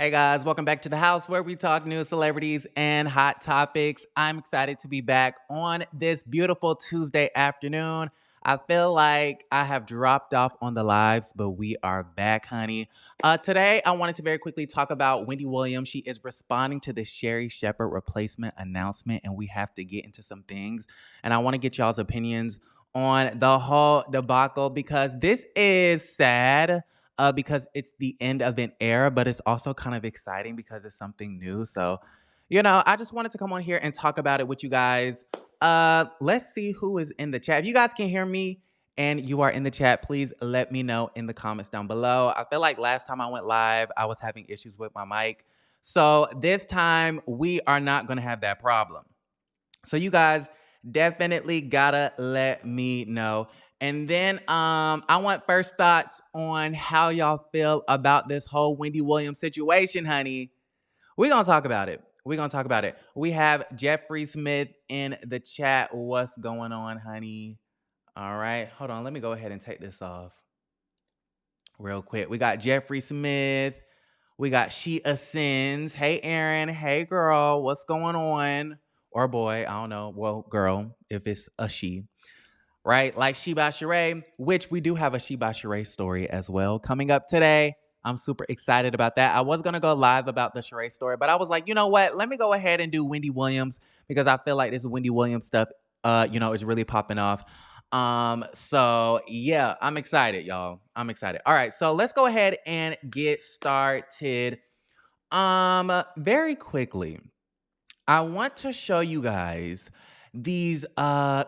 Hey guys, welcome back to the house where we talk news, celebrities, and hot topics. I'm excited to be back on this beautiful Tuesday afternoon. I feel like I have dropped off on the lives, but we are back, honey. Today, I wanted to very quickly talk about Wendy Williams. She is responding to the Sherri Shepherd replacement announcement, and we have to get into some things. And I want to get y'all's opinions on the whole debacle because this is sad because it's the end of an era, but it's also kind of exciting because it's something new. So, I just wanted to come on here and talk about it with you guys. Let's see who is in the chat. If you guys can hear me and you are in the chat, please let me know in the comments down below. I feel like last time I went live, I was having issues with my mic. So this time we are not going to have that problem. So you guys definitely gotta let me know. And then I want first thoughts on how y'all feel about this whole Wendy Williams situation, honey. We're gonna talk about it. We're gonna talk about it. We have Jeffrey Smith in the chat. What's going on, honey? All right, hold on. Let me go ahead and take this off real quick. We got Jeffrey Smith. We got She Ascends. Hey, Aaron. Hey, girl. What's going on? Or boy, I don't know. Well, girl, if it's a she, right? Like She by Sherri, which we do have a She by Sherri story as well coming up today. I'm super excited about that. I was going to go live about the Sherri story, but I was like, you know what? Let me go ahead and do Wendy Williams because I feel like this Wendy Williams stuff, is really popping off. So yeah, I'm excited, y'all. I'm excited. All right, so let's go ahead and get started. Very quickly, I want to show you guys these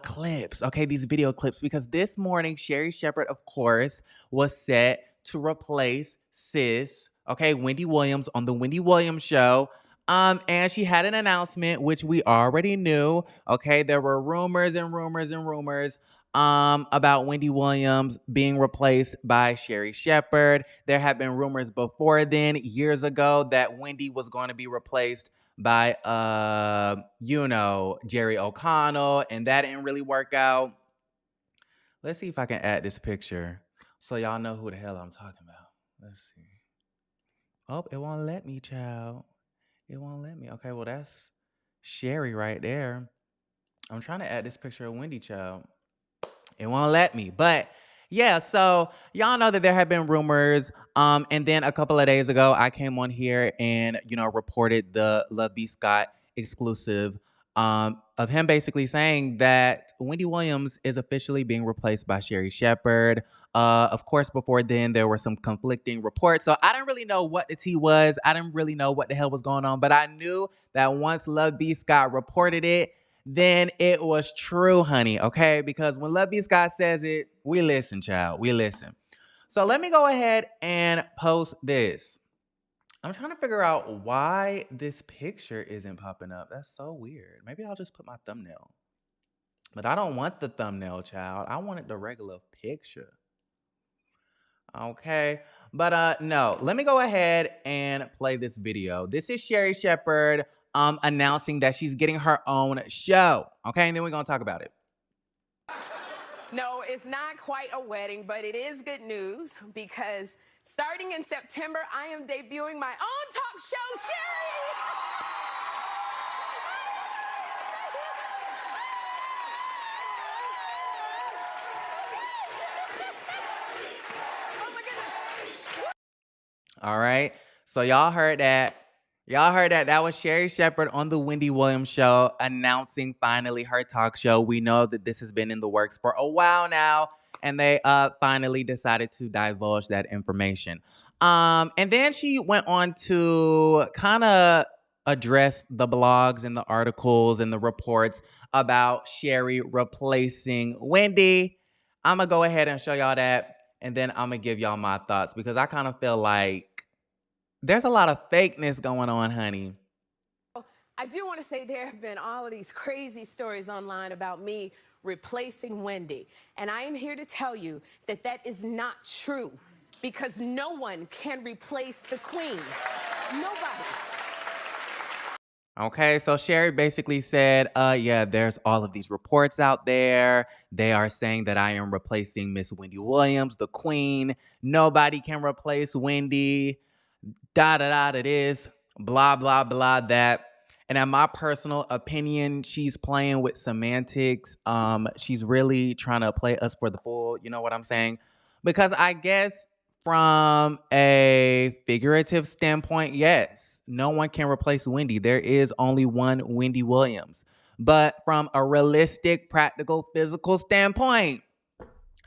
clips, okay, these video clips, because this morning Sherri Shepherd, of course, was set to replace sis, okay, Wendy Williams on the Wendy Williams show. And she had an announcement, which we already knew. Okay, there were rumors and rumors and rumors about Wendy Williams being replaced by Sherri Shepherd. There have been rumors before then, years ago, that Wendy was going to be replaced by Jerry O'Connell, and that didn't really work out. Let's see if I can add this picture so y'all know who the hell I'm talking about. Let's see. Oh, it won't let me, child. It won't let me. Okay, well, that's Sherri right there. I'm trying to add this picture of Wendy, child. It won't let me. But yeah, so y'all know that there have been rumors. And then a couple of days ago, I came on here and, reported the Love B. Scott exclusive of him basically saying that Wendy Williams is officially being replaced by Sherri Shepherd. Of course, before then, there were some conflicting reports. So I didn't really know what the tea was. I didn't really know what the hell was going on. But I knew that once Love B. Scott reported it, then it was true, honey, okay? Because when Love B. Scott says it, we listen, child. We listen. So let me go ahead and post this. I'm trying to figure out why this picture isn't popping up. That's so weird. Maybe I'll just put my thumbnail. But I don't want the thumbnail, child. I wanted the regular picture. Okay. But no, let me go ahead and play this video. This is Sherri Shepherd announcing that she's getting her own show. Okay, and then we're gonna talk about it. No, it's not quite a wedding, but it is good news because starting in September, I am debuting my own talk show, Sherri! Oh my goodness. All right. So y'all heard that. Y'all heard that. That was Sherri Shepherd on the Wendy Williams show announcing finally her talk show. We know that this has been in the works for a while now, and they finally decided to divulge that information. And then she went on to kind of address the blogs and the articles and the reports about Sherri replacing Wendy. I'm going to go ahead and show y'all that, and then I'm going to give y'all my thoughts because I kind of feel like there's a lot of fakeness going on, honey. I do want to say there have been all of these crazy stories online about me replacing Wendy. And I am here to tell you that that is not true because no one can replace the queen. Nobody. Okay, so Sherri basically said, yeah, there's all of these reports out there. They are saying that I am replacing Miss Wendy Williams, the queen. Nobody can replace Wendy. Da da da it is, blah blah blah that. And in my personal opinion, she's playing with semantics. She's really trying to play us for the fool. You know what I'm saying? Because I guess from a figurative standpoint, yes, no one can replace Wendy. There is only one Wendy Williams. But from a realistic, practical, physical standpoint,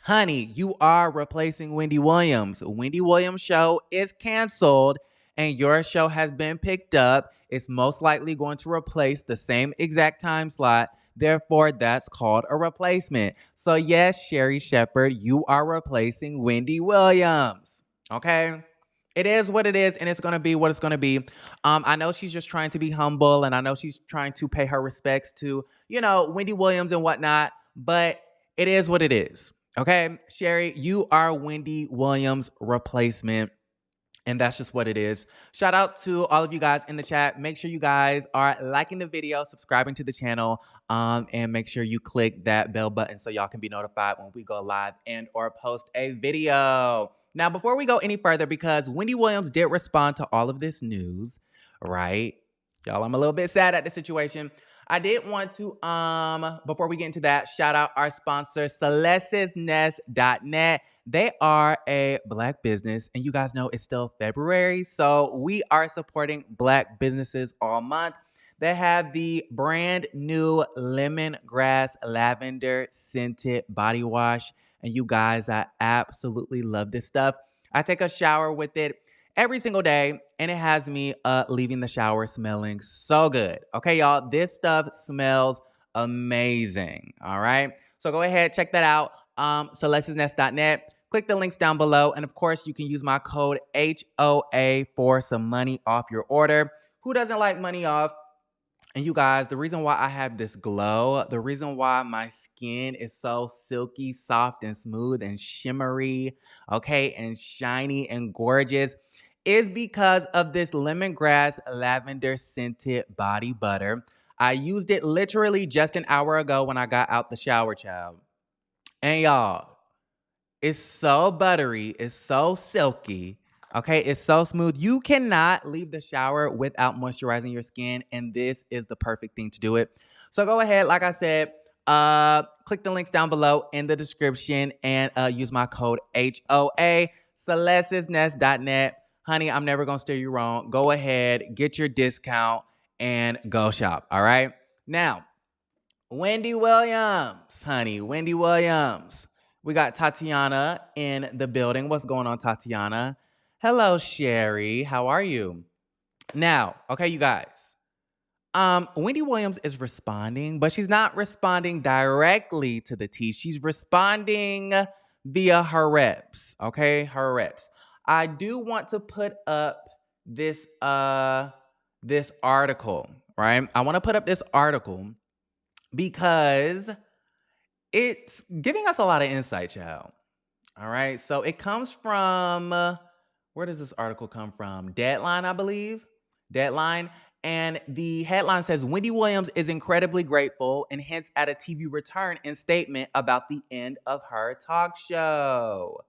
honey, you are replacing Wendy Williams. Wendy Williams' show is canceled and your show has been picked up. It's most likely going to replace the same exact time slot. Therefore, that's called a replacement. So, yes, Sherri Shepherd, you are replacing Wendy Williams. Okay? It is what it is, and it's gonna be what it's gonna be. I know she's just trying to be humble, and I know she's trying to pay her respects to, Wendy Williams and whatnot, but it is what it is. Okay, Sherri, you are Wendy Williams' replacement. And that's just what it is. Shout out to all of you guys in the chat. Make sure you guys are liking the video, subscribing to the channel, and make sure you click that bell button so y'all can be notified when we go live and or post a video. Now, before we go any further, because Wendy Williams did respond to all of this news, right? Y'all, I'm a little bit sad at the situation. I did want to, before we get into that, shout out our sponsor, celestesnest.net. They are a Black business, and you guys know it's still February, so we are supporting Black businesses all month. They have the brand new lemongrass lavender scented body wash, and you guys, I absolutely love this stuff. I take a shower with it every single day, and it has me leaving the shower smelling so good. Okay, y'all, this stuff smells amazing. All right, so go ahead, check that out. Celestesnest.net. Click the links down below, and of course, you can use my code HOA for some money off your order. Who doesn't like money off? And you guys, the reason why I have this glow, the reason why my skin is so silky, soft, and smooth, and shimmery, okay, and shiny and gorgeous, is because of this lemongrass lavender scented body butter. I used it literally just an hour ago when I got out the shower, child. And y'all, it's so buttery, it's so silky, okay? It's so smooth. You cannot leave the shower without moisturizing your skin, and this is the perfect thing to do it. So go ahead, like I said, click the links down below in the description and use my code HOA, celestesnest.net. Honey, I'm never gonna steer you wrong. Go ahead, get your discount, and go shop, all right? Now, Wendy Williams, honey, Wendy Williams. We got Tatiana in the building. What's going on, Tatiana? Hello, Sherri. How are you? Now, okay, you guys. Wendy Williams is responding, but she's not responding directly to the tea. She's responding via her reps. Okay, her reps. I do want to put up this this article, right? I want to put up this article because it's giving us a lot of insight, child. All right. So it comes from, where does this article come from? Deadline, I believe. Deadline. And the headline says Wendy Williams is incredibly grateful and hints at a TV return in statement about the end of her talk show.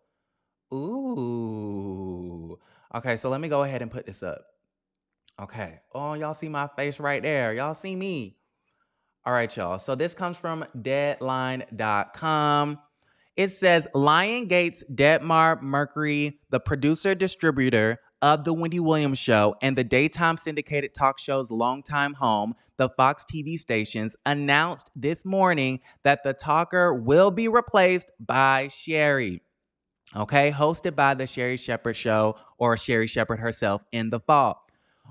Ooh. Okay. So let me go ahead and put this up. Okay. Oh, y'all see my face right there. Y'all see me. All right, y'all. So this comes from deadline.com. It says Lionsgate's Debmar Mercury, the producer distributor of The Wendy Williams Show and the daytime syndicated talk show's longtime home, the Fox TV stations, announced this morning that the talker will be replaced by Sherri. Okay, hosted by the Sherri Shepherd Show or Sherri Shepherd herself in the fall.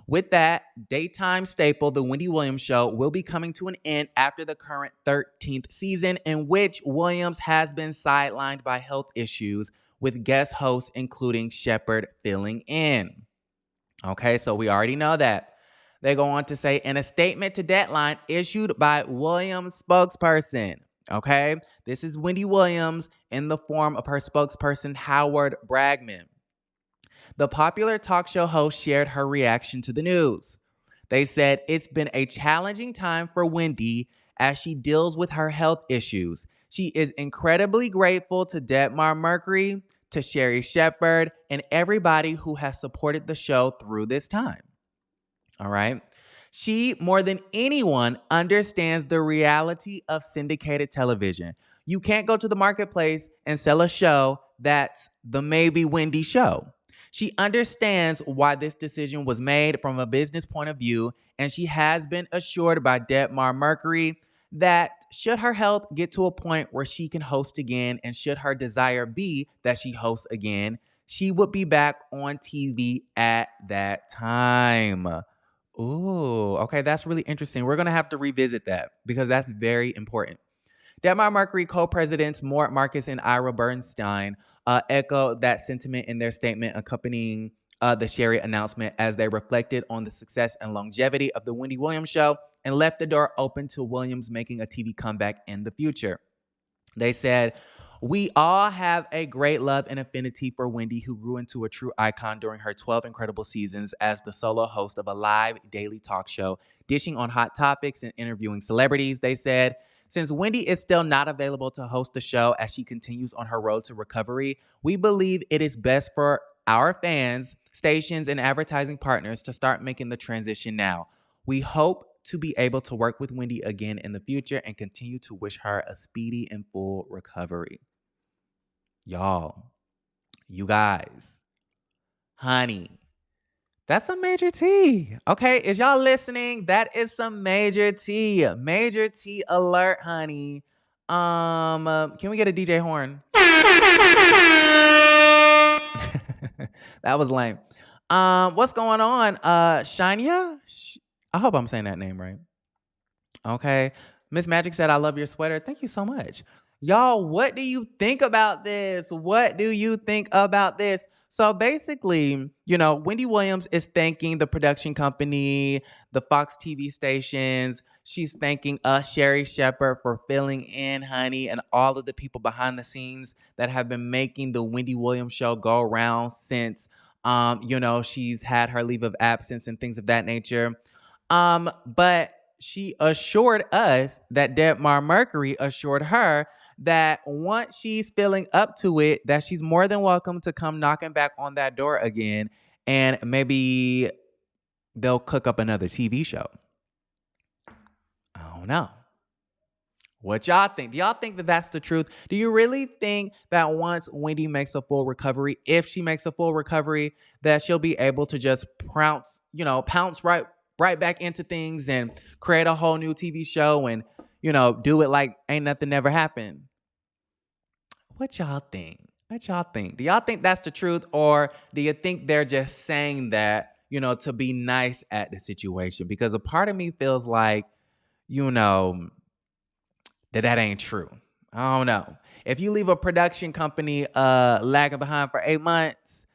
With that, daytime staple, The Wendy Williams Show, will be coming to an end after the current 13th season, in which Williams has been sidelined by health issues, with guest hosts including Shepherd filling in. Okay, so we already know that. They go on to say, in a statement to Deadline issued by Williams' spokesperson, okay, this is Wendy Williams in the form of her spokesperson, Howard Bragman. The popular talk show host shared her reaction to the news. They said, it's been a challenging time for Wendy as she deals with her health issues. She is incredibly grateful to Debmar Mercury, to Sherri Shepherd, and everybody who has supported the show through this time. All right. She, more than anyone, understands the reality of syndicated television. You can't go to the marketplace and sell a show that's the maybe Wendy show. She understands why this decision was made from a business point of view, and she has been assured by Debmar Mercury that should her health get to a point where she can host again, and should her desire be that she hosts again, she would be back on TV at that time. Ooh, okay, that's really interesting. We're gonna have to revisit that because that's very important. Debmar Mercury co-presidents Mort Marcus and Ira Bernstein echoed that sentiment in their statement accompanying the Sherri announcement, as they reflected on the success and longevity of the Wendy Williams show and left the door open to Williams making a TV comeback in the future. They said, "We all have a great love and affinity for Wendy, who grew into a true icon during her 12 incredible seasons as the solo host of a live daily talk show, dishing on hot topics and interviewing celebrities." They said, "Since Wendy is still not available to host the show as she continues on her road to recovery, we believe it is best for our fans, stations, and advertising partners to start making the transition now. We hope to be able to work with Wendy again in the future and continue to wish her a speedy and full recovery." Y'all, you guys, honey, that's some major tea. Okay, is y'all listening? That is some major tea. Major tea alert, honey. Can we get a DJ horn? That was lame. What's going on? Shania? I hope I'm saying that name right. Okay. Miss Magic said, "I love your sweater." Thank you so much. Y'all, what do you think about this? What do you think about this? So basically, Wendy Williams is thanking the production company, the Fox TV stations. She's thanking us, Sherri Shepherd, for filling in, honey, and all of the people behind the scenes that have been making the Wendy Williams show go around since, she's had her leave of absence and things of that nature. But she assured us that Debmar Mercury assured her that once she's feeling up to it, that she's more than welcome to come knocking back on that door again, and maybe they'll cook up another TV show. I don't know. What y'all think? Do y'all think that that's the truth? Do you really think that once Wendy makes a full recovery, if she makes a full recovery, that she'll be able to just pounce right back into things and create a whole new TV show and, do it like ain't nothing ever happened? What y'all think? What y'all think? Do y'all think that's the truth, or do you think they're just saying that, to be nice at the situation? Because a part of me feels like, that ain't true. I don't know. If you leave a production company lagging behind for 8 months,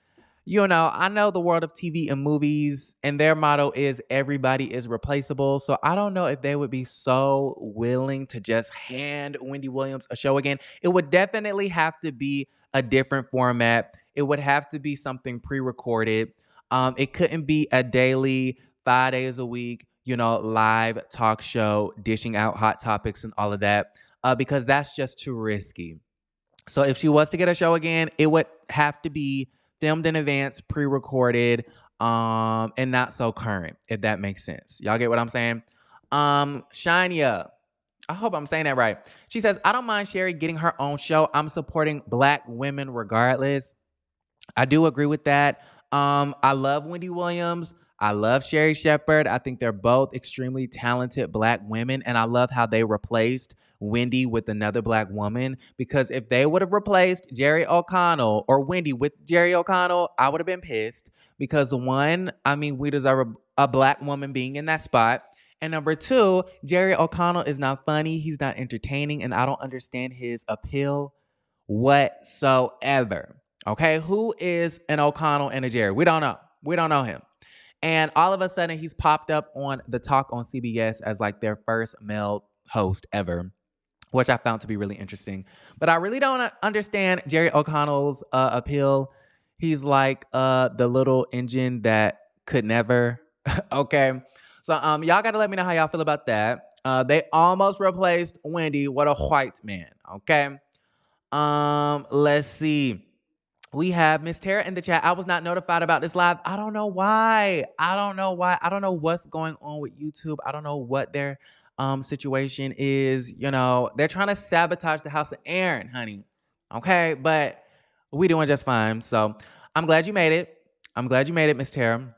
I know the world of TV and movies, and their motto is everybody is replaceable. So I don't know if they would be so willing to just hand Wendy Williams a show again. It would definitely have to be a different format. It would have to be something pre-recorded. It couldn't be a daily, 5 days a week, live talk show, dishing out hot topics and all of that, because that's just too risky. So if she was to get a show again, it would have to be filmed in advance, pre-recorded, and not so current, if that makes sense. Y'all get what I'm saying? Shania, I hope I'm saying that right. She says, "I don't mind Sherri getting her own show. I'm supporting Black women regardless." I do agree with that. I love Wendy Williams. I love Sherri Shepherd. I think they're both extremely talented Black women, and I love how they replaced Wendy with another Black woman, because if they would have replaced Jerry O'Connell or Wendy with Jerry O'Connell, I would have been pissed, because one, I mean, we deserve a Black woman being in that spot. And number two, Jerry O'Connell is not funny. He's not entertaining, and I don't understand his appeal whatsoever. Okay, who is an O'Connell and a Jerry? We don't know. We don't know him. And all of a sudden, he's popped up on The Talk on CBS as like their first male host ever, which I found to be really interesting. But I really don't understand Jerry O'Connell's appeal. He's like the little engine that could never. Okay. So y'all got to let me know how y'all feel about that. They almost replaced Wendy with a white man. Okay. Let's see. We have Miss Tara in the chat. I was not notified about this live. I don't know why. I don't know what's going on with YouTube. I don't know what their situation is. You know, they're trying to sabotage the house of Aaron, honey. Okay, but we doing just fine. So I'm glad you made it. I'm glad you made it, Miss Tara.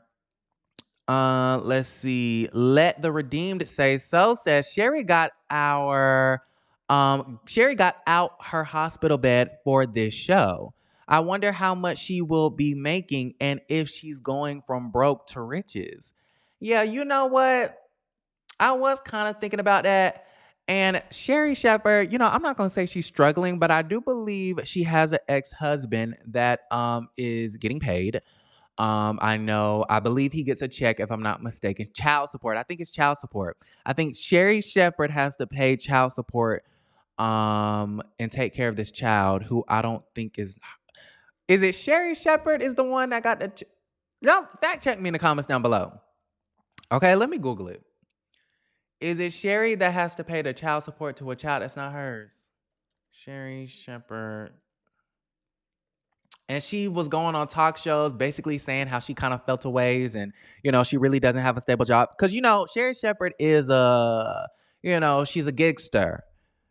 Let's see. Let the redeemed say so says Sherri got out her hospital bed for this show. I wonder how much she will be making and if she's going from broke to riches. Yeah, you know what? I was kind of thinking about that. And Sherri Shepherd, you know, I'm not gonna say she's struggling, but I do believe she has an ex-husband that is getting paid. I believe he gets a check if I'm not mistaken. Child support. I think it's child support. I think Sherri Shepherd has to pay child support and take care of this child who I don't think is it Sherri Shepherd is the one that got the no, fact check me in the comments down below. Okay, let me Google it. Is it Sherri that has to pay the child support to a child that's not hers? Sherri Shepherd. And she was going on talk shows basically saying how she kind of felt a ways and you know she really doesn't have a stable job because you know Sherri Shepherd is she's a gigster.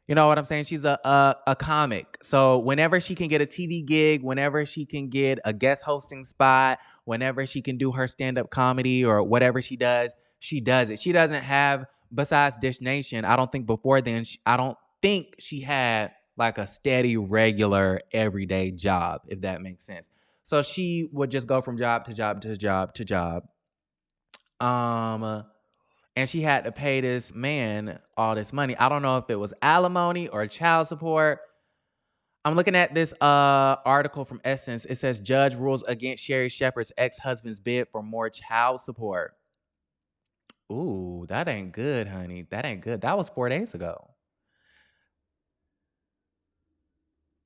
You know what I'm saying? She's a comic. So whenever she can get a TV gig, whenever she can get a guest hosting spot, whenever she can do her stand-up comedy or whatever she does it. She doesn't have, besides Dish Nation, I don't think before then, I don't think she had like a steady, regular, everyday job, if that makes sense. So she would just go from job to job to job to job. Um, and she had to pay this man all this money. I don't know if it was alimony or child support. I'm looking at this article from Essence. It says judge rules against Sherri Shepherd's ex-husband's bid for more child support. Ooh, that ain't good, honey. That ain't good. That was 4 days ago.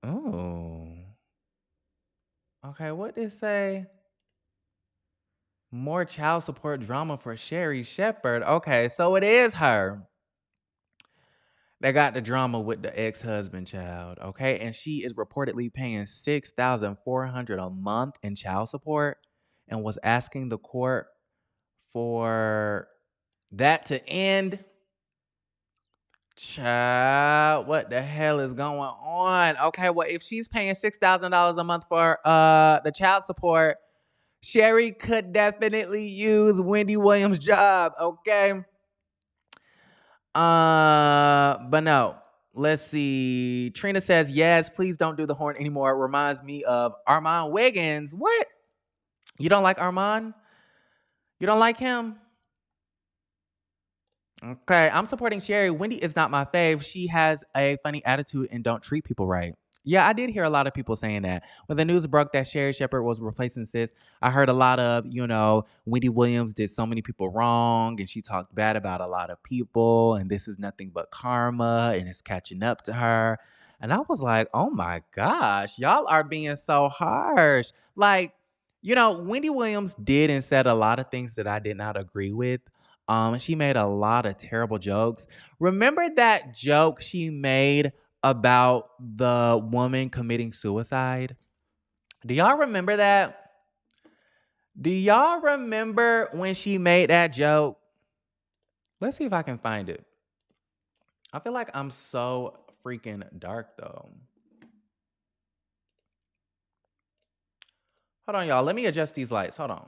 Oh. Okay, what did it say? More child support drama for Sherri Shepherd. Okay, so it is her. They got the drama with the ex-husband child, okay? And she is reportedly paying $6,400 a month in child support and was asking the court for that to end. Child, what the hell is going on? Okay, well, if she's paying $6,000 a month for the child support, Sherri could definitely use Wendy Williams' job, okay? But no. Let's see. Trina says, yes, please don't do the horn anymore. It reminds me of Armand Wiggins. What? You don't like Armand? You don't like him? Okay, I'm supporting Sherri. Wendy is not my fave. She has a funny attitude and don't treat people right. Yeah, I did hear a lot of people saying that. When the news broke that Sherri Shepherd was replacing Sis, I heard a lot of, Wendy Williams did so many people wrong and she talked bad about a lot of people and this is nothing but karma and it's catching up to her. And I was like, oh my gosh, y'all are being so harsh. Like, Wendy Williams did and said a lot of things that I did not agree with. She made a lot of terrible jokes. Remember that joke she made about the woman committing suicide? Do y'all remember that? Do y'all remember when she made that joke? Let's see if I can find it. I feel like I'm so freaking dark though. Hold on, y'all. Let me adjust these lights. Hold on.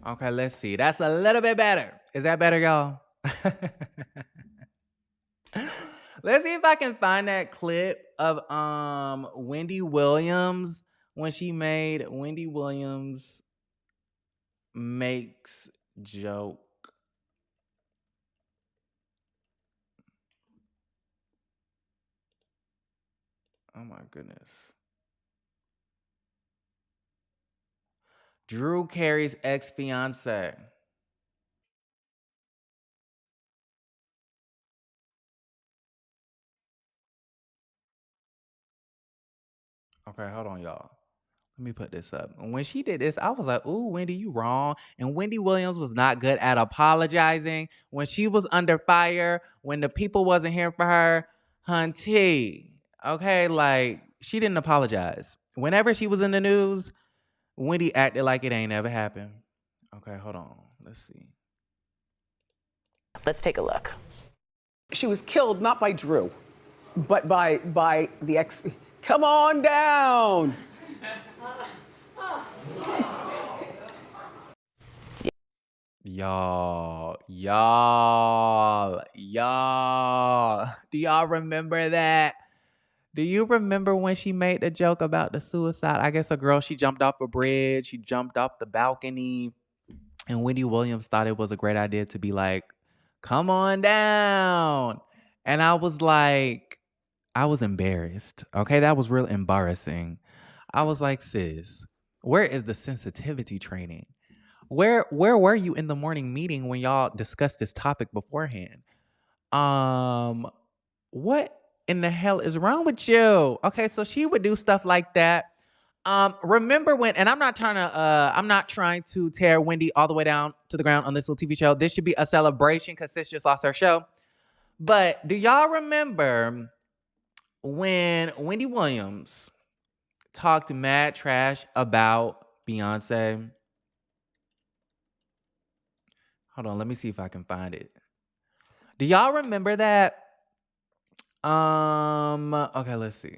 Okay, let's see. That's a little bit better. Is that better, y'all? Let's see if I can find that clip of Wendy Williams when she made Wendy Williams makes joke. Oh my goodness. Drew Carey's ex-fiance. Okay, hold on, y'all. Let me put this up. When she did this, I was like, "Ooh, Wendy, you wrong." And Wendy Williams was not good at apologizing when she was under fire, when the people wasn't here for her. Hunty, okay, like she didn't apologize. Whenever she was in the news, Wendy acted like it ain't ever happened. Okay, hold on. Let's see. Let's take a look. She was killed not by Drew, but by the ex. Come on down. Y'all. Do y'all remember that? Do you remember when she made the joke about the suicide? I guess a girl, she jumped off a bridge, she jumped off the balcony, and Wendy Williams thought it was a great idea to be like, come on down. And I was like, I was embarrassed. Okay, that was real embarrassing. I was like, sis, where is the sensitivity training? Where were you in the morning meeting when y'all discussed this topic beforehand? Um, what in the hell is wrong with you? Okay, so she would do stuff like that. Remember when, and I'm not trying to tear Wendy all the way down to the ground on this little TV show. This should be a celebration because sis just lost her show. But do y'all remember when Wendy Williams talked mad trash about Beyonce? Hold on, let me see if I can find it. Do y'all remember that? Okay, let's see.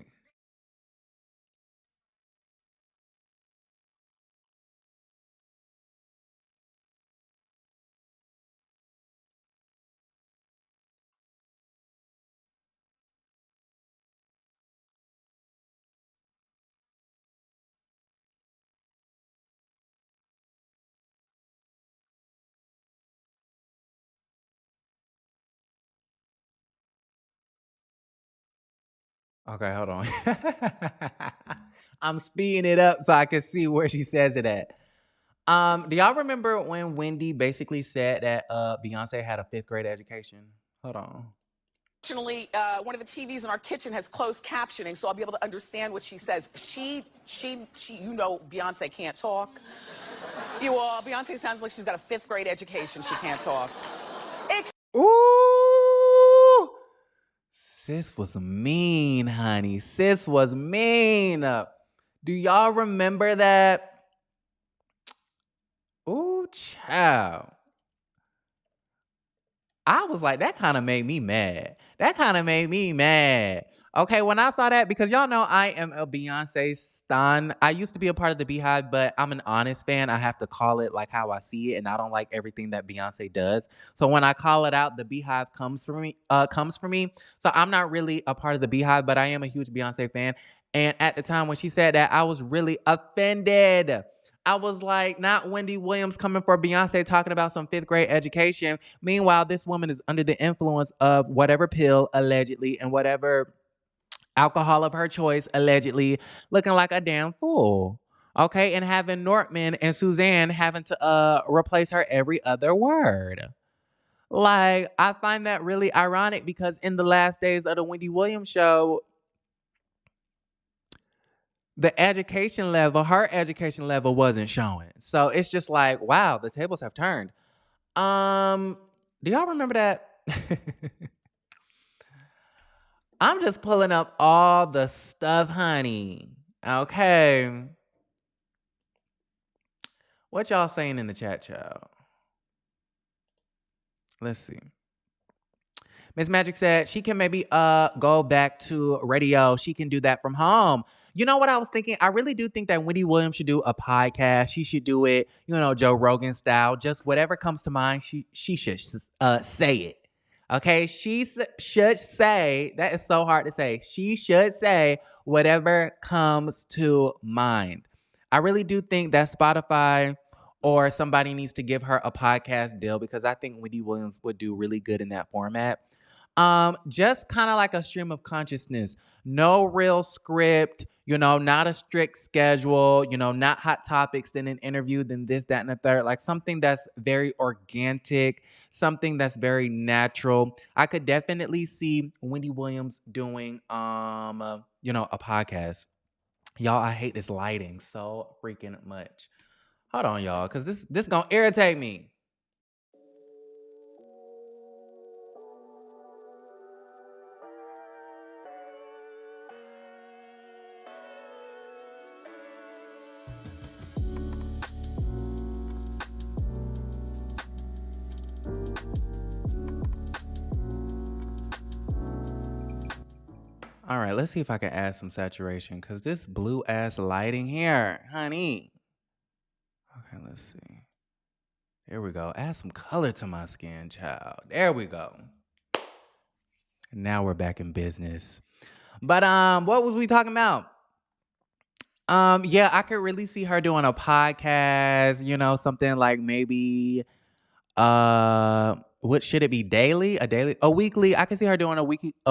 Okay, hold on. I'm speeding it up so I can see where she says it at. Do y'all remember when Wendy basically said that Beyonce had a fifth grade education? Hold on. Fortunately, one of the TVs in our kitchen has closed captioning, so I'll be able to understand what she says. You know, Beyonce can't talk. Beyonce sounds like she's got a fifth grade education. She can't talk. Ooh, sis was mean, honey. Sis was mean. Do y'all remember that? Ooh, child. I was like, that kind of made me mad. That kind of made me mad. Okay, when I saw that, because y'all know I am a Beyonce stan. I used to be a part of the Beehive, but I'm an honest fan. I have to call it like how I see it, and I don't like everything that Beyonce does. So when I call it out, the Beehive comes for me. Comes for me. So I'm not really a part of the Beehive, but I am a huge Beyonce fan. And at the time when she said that, I was really offended. I was like, not Wendy Williams coming for Beyonce talking about some fifth grade education. Meanwhile, this woman is under the influence of whatever pill, allegedly, and whatever alcohol of her choice, allegedly, looking like a damn fool. Okay, and having Nortman and Suzanne having to replace her every other word. Like, I find that really ironic because in the last days of the Wendy Williams show, the education level, her education level wasn't showing. So it's just like, wow, the tables have turned. Um, do y'all remember that? I'm just pulling up all the stuff, honey. Okay. What y'all saying in the chat, child? Let's see. Miss Magic said she can maybe go back to radio. She can do that from home. You know what I was thinking? I really do think that Wendy Williams should do a podcast. She should do it, Joe Rogan style. Just whatever comes to mind, she should say it. Okay, should say, that is so hard to say. She should say whatever comes to mind. I really do think that Spotify or somebody needs to give her a podcast deal because I think Wendy Williams would do really good in that format. Just kind of like a stream of consciousness. No real script, not a strict schedule, not hot topics, then an interview, then this, that, and the third. Like something that's very organic, something that's very natural. I could definitely see Wendy Williams doing a podcast. Y'all, I hate this lighting so freaking much. Hold on, y'all, because this gonna irritate me. All right, let's see if I can add some saturation because this blue ass lighting here, honey. Okay, let's see. There we go. Add some color to my skin, child. There we go. Now we're back in business. But what was we talking about? Yeah, I could really see her doing a podcast, something like maybe what should it be? Daily? A weekly? I can see her doing a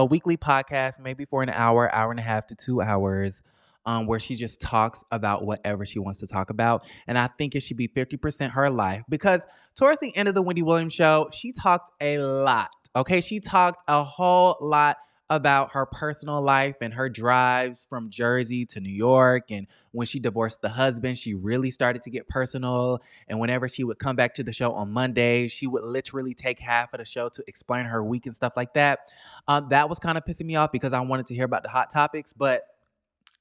weekly podcast, maybe for an hour, hour and a half to 2 hours, where she just talks about whatever she wants to talk about. And I think it should be 50% her life because towards the end of the Wendy Williams show, she talked a lot. Okay, she talked a whole lot about her personal life and her drives from Jersey to New York. And when she divorced the husband, she really started to get personal. And whenever she would come back to the show on Monday, she would literally take half of the show to explain her week and stuff like that. That was kind of pissing me off because I wanted to hear about the hot topics. But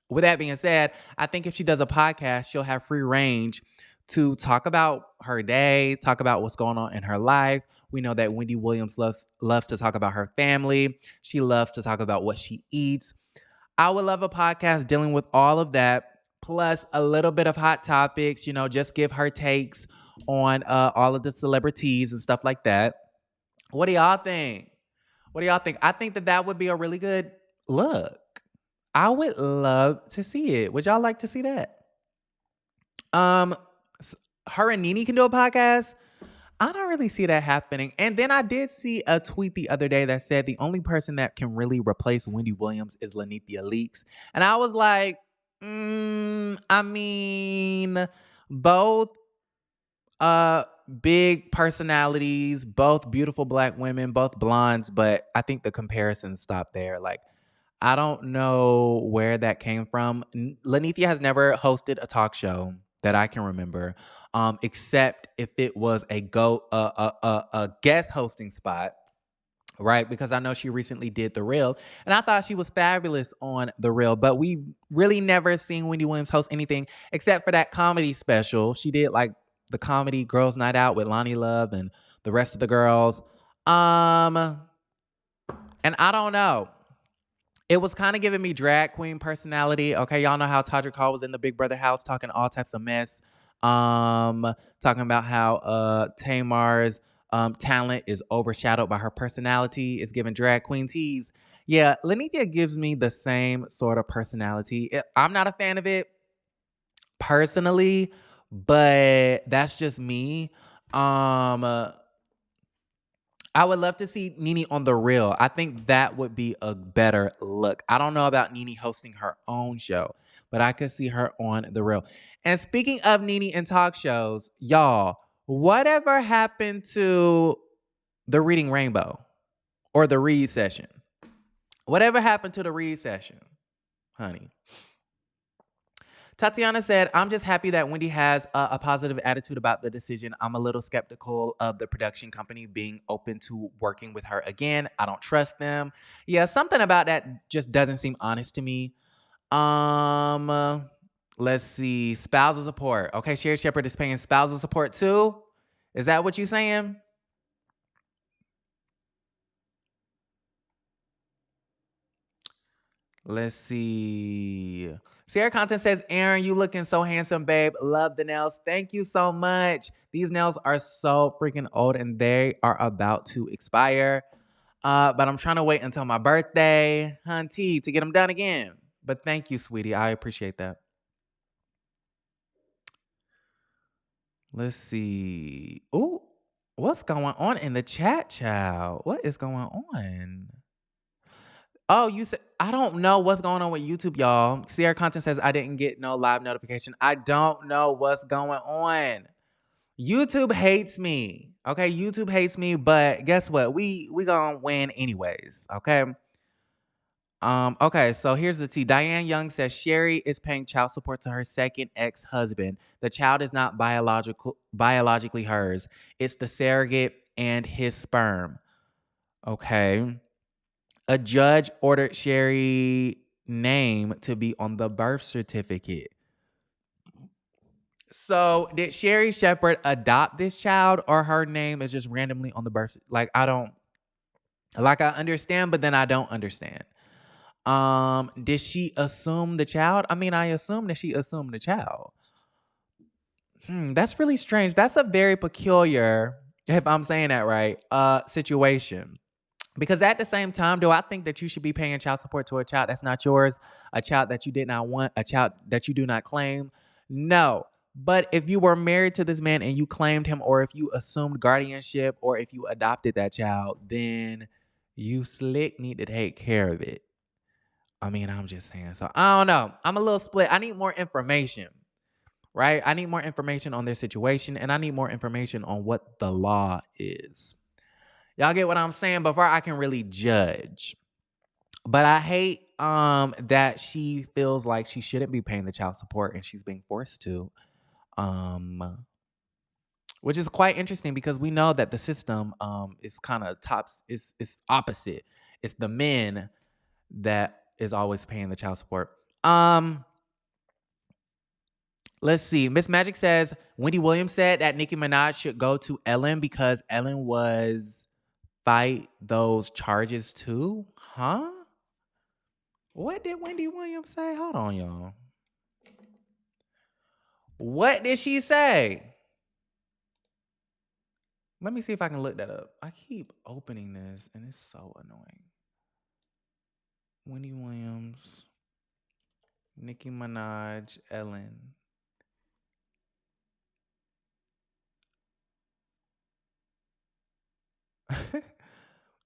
with that being said, I think if she does a podcast, she'll have free range to talk about her day, talk about what's going on in her life. We know that Wendy Williams loves to talk about her family. She loves to talk about what she eats. I would love a podcast dealing with all of that, plus a little bit of hot topics, just give her takes on all of the celebrities and stuff like that. What do y'all think? What do y'all think? I think that would be a really good look. I would love to see it. Would y'all like to see that? Um, her and Nene can do a podcast. I don't really see that happening. And then I did see a tweet the other day that said the only person that can really replace Wendy Williams is Lanithia Leaks. And I was like, I mean, both uh big personalities, both beautiful black women, both blondes, but I think the comparison stopped there. Like, I don't know where that came from. Lanithia has never hosted a talk show that I can remember, except if it was a guest hosting spot, right? Because I know she recently did The Real, and I thought she was fabulous on The Real. But we really never seen Wendy Williams host anything except for that comedy special she did, like the comedy Girls Night Out with Lonnie Love and the rest of the girls. And I don't know. It was kind of giving me drag queen personality. Okay, y'all know how Todrick Hall was in the Big Brother house talking all types of mess. Talking about how Tamar's talent is overshadowed by her personality. It's giving drag queen tease. Yeah, Lanithia gives me the same sort of personality. I'm not a fan of it personally, but that's just me. I would love to see Nene on The Real. I think that would be a better look. I don't know about Nene hosting her own show, but I could see her on The Real. And speaking of Nene and talk shows, y'all, whatever happened to the Reading Rainbow or the Read Session? Whatever happened to the Read Session, honey? Tatiana said, I'm just happy that Wendy has a positive attitude about the decision. I'm a little skeptical of the production company being open to working with her again. I don't trust them. Yeah, something about that just doesn't seem honest to me. Let's see. Spousal support. Okay, Sherri Shepherd is paying spousal support too. Is that what you're saying? Let's see. Sierra Content says, Aaron, you looking so handsome, babe. Love the nails. Thank you so much. These nails are so freaking old and they are about to expire. But I'm trying to wait until my birthday, hunty, to get them done again. But thank you, sweetie. I appreciate that. Let's see. Ooh, what's going on in the chat, child? What is going on? Oh, you said I don't know what's going on with YouTube, y'all. Sierra Content says I didn't get no live notification. I don't know what's going on. YouTube hates me. Okay, YouTube hates me, but guess what? We gonna win anyways. Okay. Okay, so here's the tea. Diane Young says Sherri is paying child support to her second ex-husband. The child is not biologically hers. It's the surrogate and his sperm. Okay. A judge ordered Sherri's name to be on the birth certificate. So did Sherri Shepherd adopt this child, or her name is just randomly on the birth? Like I understand, but then I don't understand. Did she assume the child? I mean, I assume that she assumed the child. That's really strange. That's a very peculiar, if I'm saying that right, situation. Because at the same time, do I think that you should be paying child support to a child that's not yours, a child that you did not want, a child that you do not claim? No. But if you were married to this man and you claimed him, or if you assumed guardianship, or if you adopted that child, then you slick need to take care of it. I mean, I'm just saying. So I don't know. I'm a little split. I need more information, right? I need more information on their situation, and I need more information on what the law is. Y'all get what I'm saying? Before I can really judge. But I hate that she feels like she shouldn't be paying the child support and she's being forced to. Which is quite interesting because we know that the system is kind of it's opposite. It's the men that is always paying the child support. Let's see. Miss Magic says Wendy Williams said that Nicki Minaj should go to Ellen because Ellen was fight those charges too? Huh? What did Wendy Williams say? Hold on, y'all. What did she say? Let me see if I can look that up. I keep opening this and it's so annoying. Wendy Williams, Nicki Minaj, Ellen.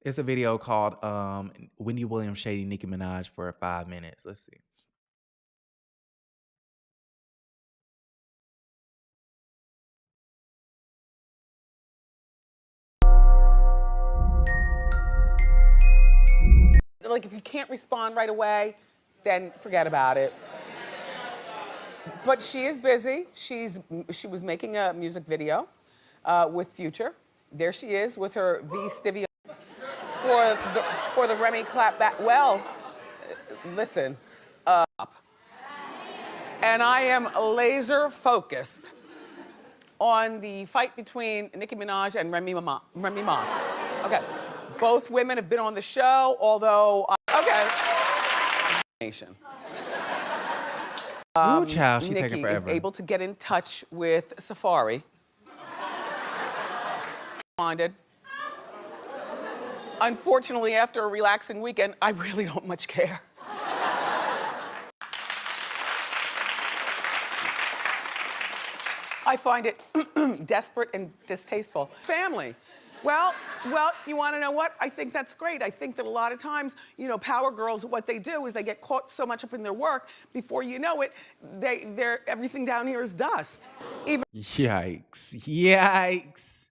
It's a video called Wendy Williams shading Nicki Minaj for 5 minutes. Let's see. Like, if you can't respond right away, then forget about it. But she is busy. She was making a music video with Future. There she is with her V Stivia for the Remy clapback. Well, listen, and I am laser focused on the fight between Nicki Minaj and Remy Ma. Okay, both women have been on the show, although okay. Ooh, child, she's taking Nicki forever. is able to get in touch with Safari. Unfortunately, after a relaxing weekend, I really don't much care. I find it desperate and distasteful. Family. Well, you want to know what? I think that's great. I think that a lot of times, you know, power girls, what they do is they get caught so much up in their work, before you know it, everything down here is dust. Yikes. Yikes.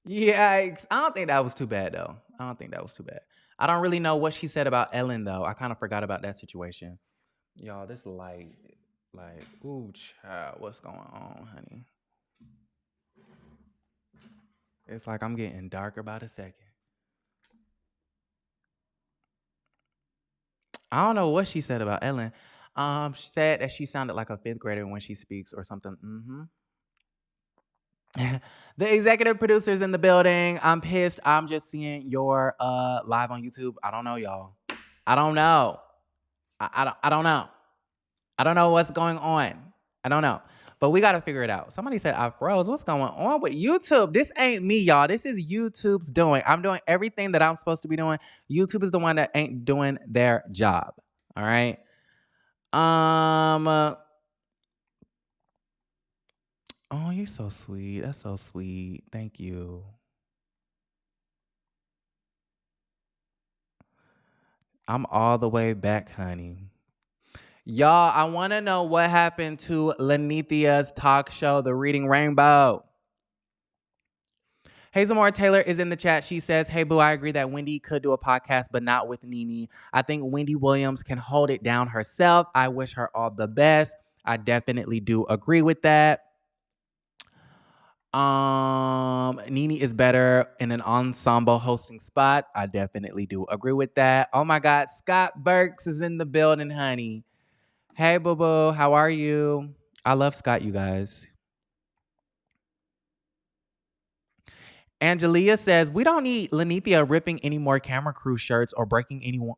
Yikes. I don't think that was too bad, though. I don't think that was too bad. I don't really know what she said about Ellen, though. I kind of forgot about that situation. Y'all, this light, like, ooh, child, what's going on, honey? It's like I'm getting darker by the second. I don't know what she said about Ellen. She said that she sounded like a fifth grader when she speaks or something. The executive producer's in the building. I'm pissed. I'm just seeing your live on YouTube. I don't know, y'all. I don't know. I don't know. I don't know what's going on. I don't know. But we got to figure it out. Somebody said I froze. What's going on with YouTube? This ain't me, y'all. This is YouTube's doing. I'm doing everything that I'm supposed to be doing. YouTube is the one that ain't doing their job. All right. Oh, you're so sweet. That's so sweet. Thank you. I'm all the way back, honey. Y'all, I want to know what happened to Lenithia's talk show, The Reading Rainbow. Hazelmore Taylor is in the chat. She says, "Hey, boo, I agree that Wendy could do a podcast, but not with Nene. I think Wendy Williams can hold it down herself. I wish her all the best." I definitely do agree with that. Nene is better in an ensemble hosting spot. I definitely do agree with that. Oh my God, Scott Burks is in the building, honey. Hey, boo boo, how are you? I love Scott, you guys. Angelia says, "We don't need Lenithia ripping any more camera crew shirts or breaking anyone."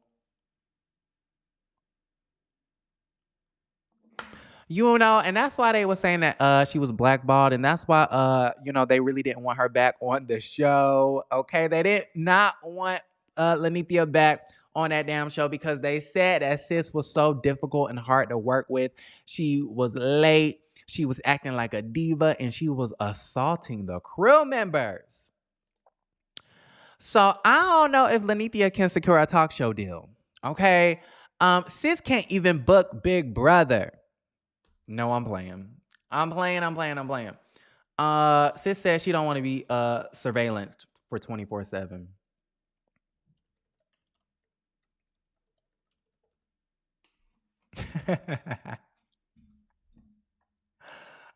You know, and that's why they were saying that she was blackballed, and that's why they really didn't want her back on the show. Okay, they did not want Lenithia back on that damn show because they said that sis was so difficult and hard to work with. She was late, she was acting like a diva, and she was assaulting the crew members. So I don't know if Lenithia can secure a talk show deal. Okay. Sis can't even book Big Brother. No, I'm playing. I'm playing. Sis says she don't want to be surveillanced for 24/7.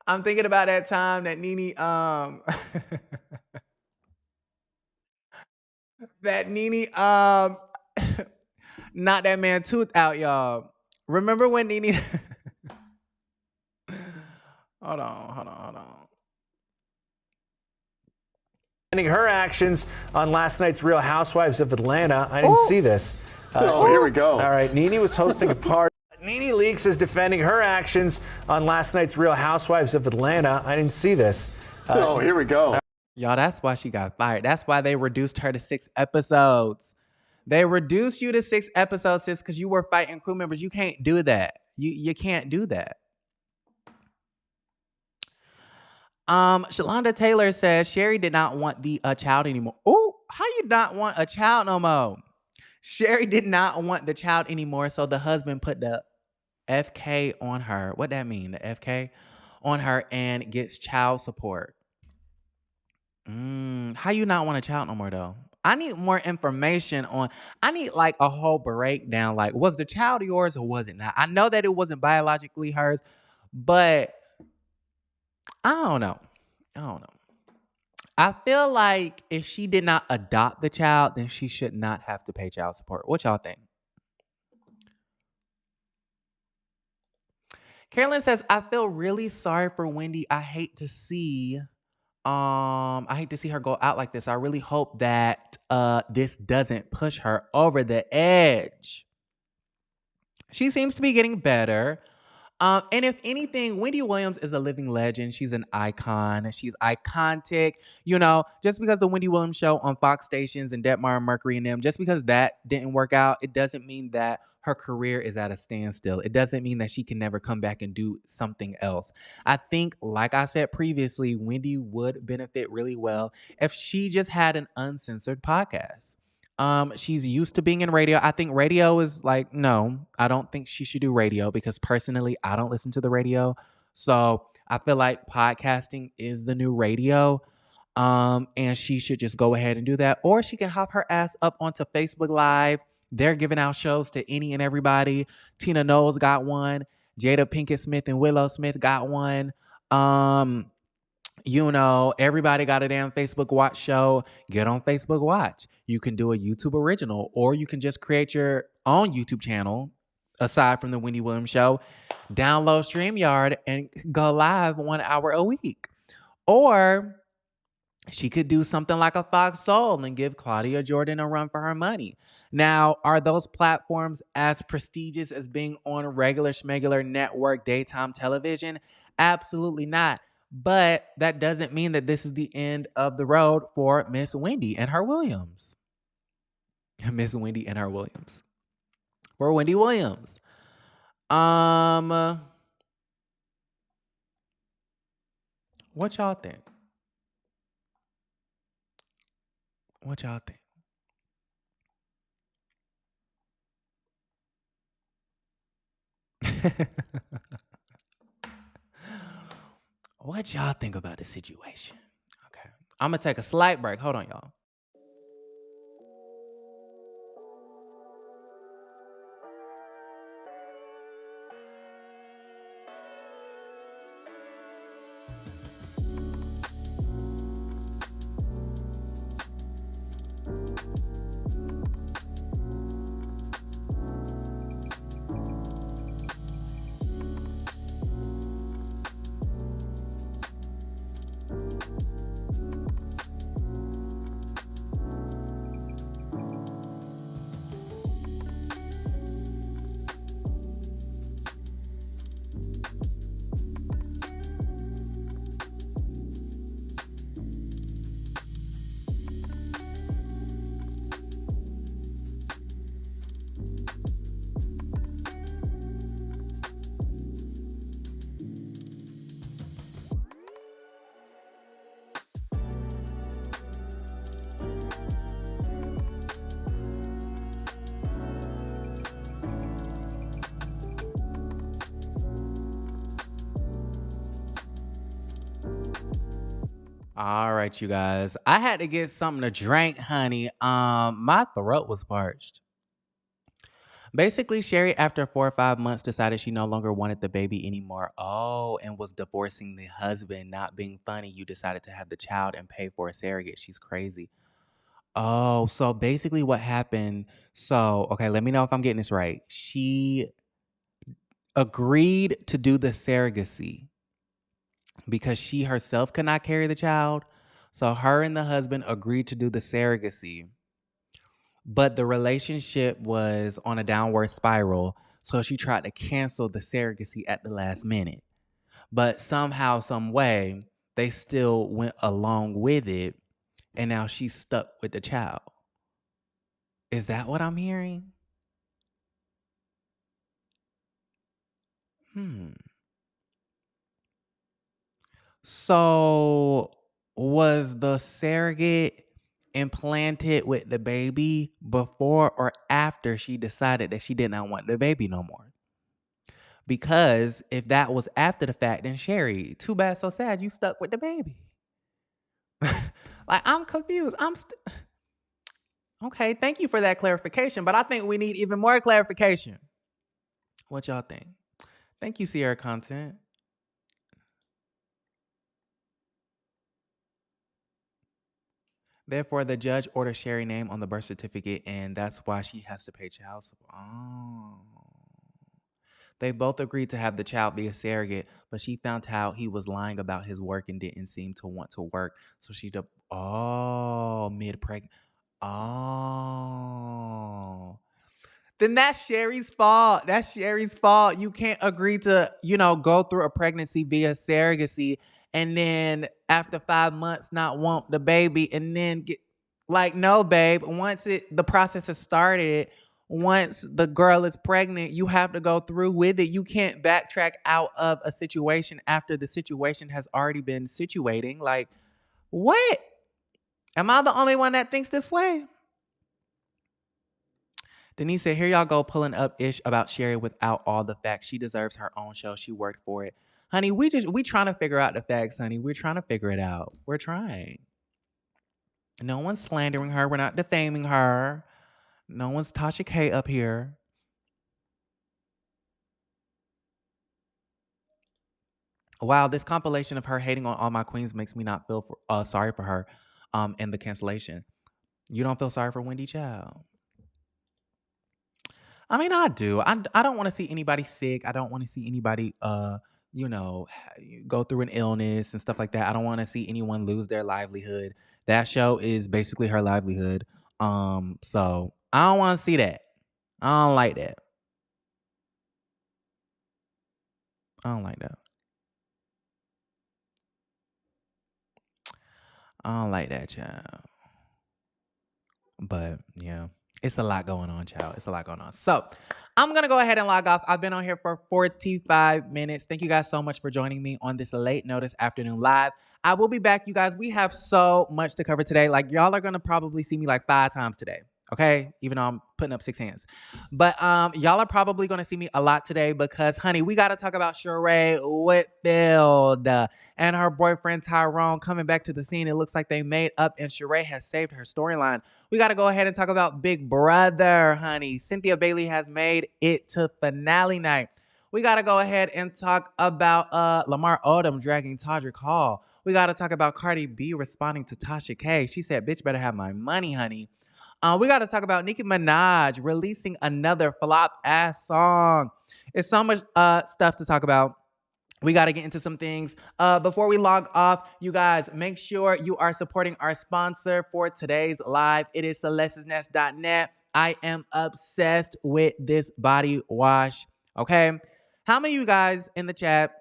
I'm thinking about that time that Nene that Nene knocked that man tooth out, y'all. Remember when Nene hold on. Her actions on last night's Real Housewives of Atlanta. I didn't see this. Here we go. All right, Nene was hosting a party. Nene Leakes is defending her actions on last night's Real Housewives of Atlanta. I didn't see this. Here we go. Y'all, that's why she got fired. That's why they reduced her to 6 episodes. They reduced you to 6 episodes, sis, because you were fighting crew members. You can't do that. You can't do that. Shalonda Taylor says Sherri did not want the child anymore. Oh, how you not want a child no more? Sherri did not want the child anymore, so the husband put the FK on her. What that mean? The FK on her and gets child support. How you not want a child no more though? I need more information on. I need like a whole breakdown. Like, was the child yours or was it not? I know that it wasn't biologically hers, but I don't know. I feel like if she did not adopt the child, then she should not have to pay child support. What y'all think? Carolyn says, "I feel really sorry for Wendy. I hate to see her go out like this. I really hope that this doesn't push her over the edge." She seems to be getting better. And if anything, Wendy Williams is a living legend. She's an icon. She's iconic. You know, just because the Wendy Williams show on Fox stations and Detmar and Mercury and them, just because that didn't work out, it doesn't mean that her career is at a standstill. It doesn't mean that she can never come back and do something else. I think, like I said previously, Wendy would benefit really well if she just had an uncensored podcast. She's used to being in radio. I think radio is like, no, I don't think she should do radio because personally, I don't listen to the radio. So I feel like podcasting is the new radio. And she should just go ahead and do that. Or she can hop her ass up onto Facebook Live. They're giving out shows to any and everybody. Tina Knowles got one. Jada Pinkett Smith and Willow Smith got one. Everybody got a damn Facebook Watch show. Get on Facebook Watch. You can do a YouTube original, or you can just create your own YouTube channel aside from the Wendy Williams show. Download StreamYard and go live 1 hour a week. Or she could do something like a Fox Soul and give Claudia Jordan a run for her money. Now, are those platforms as prestigious as being on regular schmegular network daytime television? Absolutely not. But that doesn't mean that this is the end of the road for Miss Wendy and her Williams. Miss Wendy and her Williams. For Wendy Williams. What y'all think? What y'all think? What y'all think about the situation? Okay. I'm gonna take a slight break. Hold on, y'all. All right, you guys. I had to get something to drink, honey. My throat was parched. Basically, Sherri, after 4 or 5 months, decided she no longer wanted the baby anymore. Oh, and was divorcing the husband. Not being funny, you decided to have the child and pay for a surrogate. She's crazy. Oh, so basically, what happened? So, okay, let me know if I'm getting this right. She agreed to do the surrogacy because she herself could not carry the child. So, her and the husband agreed to do the surrogacy, but the relationship was on a downward spiral. So she tried to cancel the surrogacy at the last minute. But somehow, some way, they still went along with it. And now she's stuck with the child. Is that what I'm hearing? Hmm. So was the surrogate implanted with the baby before or after she decided that she did not want the baby no more? Because if that was after the fact, then Sherri, too bad, so sad, you stuck with the baby. Like, I'm confused. Okay, thank you for that clarification, but I think we need even more clarification. What y'all think? Thank you, Sierra Content. Therefore, the judge ordered Sherri's name on the birth certificate, and that's why she has to pay child support. Oh. They both agreed to have the child be a surrogate, but she found out he was lying about his work and didn't seem to want to work. So mid pregnant. Oh. Then that's Sherri's fault. That's Sherri's fault. You can't agree to, go through a pregnancy via surrogacy and then after 5 months not want the baby and then get like, no, babe. Once the process has started, once the girl is pregnant, you have to go through with it. You can't backtrack out of a situation after the situation has already been situating. Like, what? Am I the only one that thinks this way? Denise said, here y'all go pulling up ish about Sherri without all the facts. She deserves her own show. She worked for it. Honey, we trying to figure out the facts, honey. We're trying to figure it out. We're trying. No one's slandering her. We're not defaming her. No one's Tasha K up here. Wow, this compilation of her hating on all my queens makes me not feel sorry for her in the cancellation. You don't feel sorry for Wendy Child? I mean, I do. I don't want to see anybody sick. I don't want to see anybody, go through an illness and stuff like that. I don't want to see anyone lose their livelihood. That show is basically her livelihood. So I don't want to see that. I don't like that. I don't like that. I don't like that, child. But yeah, it's a lot going on, child. It's a lot going on. So I'm going to go ahead and log off. I've been on here for 45 minutes. Thank you guys so much for joining me on this late notice afternoon live. I will be back, you guys. We have so much to cover today. Like, y'all are going to probably see me like 5 times today. Okay, even though I'm putting up 6 hands. But y'all are probably gonna see me a lot today because, honey, we gotta talk about Sherri Whitfield and her boyfriend Tyrone coming back to the scene. It looks like they made up and Sherri has saved her storyline. We gotta go ahead and talk about Big Brother, honey. Cynthia Bailey has made it to finale night. We gotta go ahead and talk about Lamar Odom dragging Todrick Hall. We gotta talk about Cardi B responding to Tasha K. She said, "Bitch, better have my money, honey." We got to talk about Nicki Minaj releasing another flop ass song. It's so much stuff to talk about. We got to get into some things. Before we log off, you guys, make sure you are supporting our sponsor for today's live. It is celestisnest.net. I am obsessed with this body wash. Okay. How many of you guys in the chat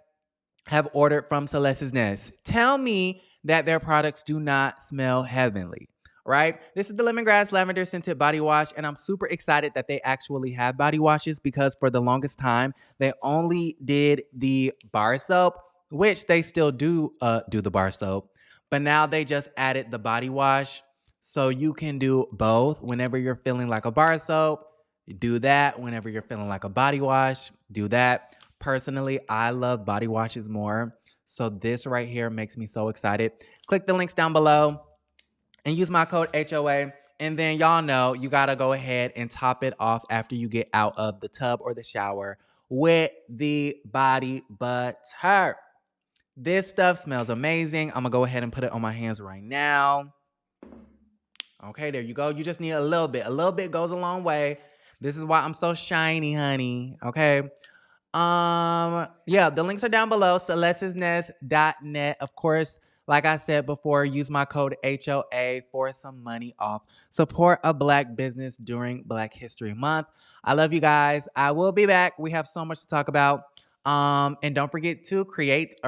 have ordered from Celesti's Nest? Tell me that their products do not smell heavenly. Right? This is the lemongrass lavender scented body wash, and I'm super excited that they actually have body washes because for the longest time, they only did the bar soap, which they still do the bar soap, but now they just added the body wash. So you can do both. Whenever you're feeling like a bar soap, do that. Whenever you're feeling like a body wash, do that. Personally, I love body washes more. So this right here makes me so excited. Click the links down below and use my code HOA. And then y'all know you got to go ahead and top it off after you get out of the tub or the shower with the body butter. This stuff smells amazing. I'm going to go ahead and put it on my hands right now. Okay, there you go. You just need a little bit. A little bit goes a long way. This is why I'm so shiny, honey. Okay. Yeah, the links are down below. celestisnest.net. Of course, like I said before, use my code HOA for some money off. Support a Black business during Black History Month. I love you guys. I will be back. We have so much to talk about. And don't forget to create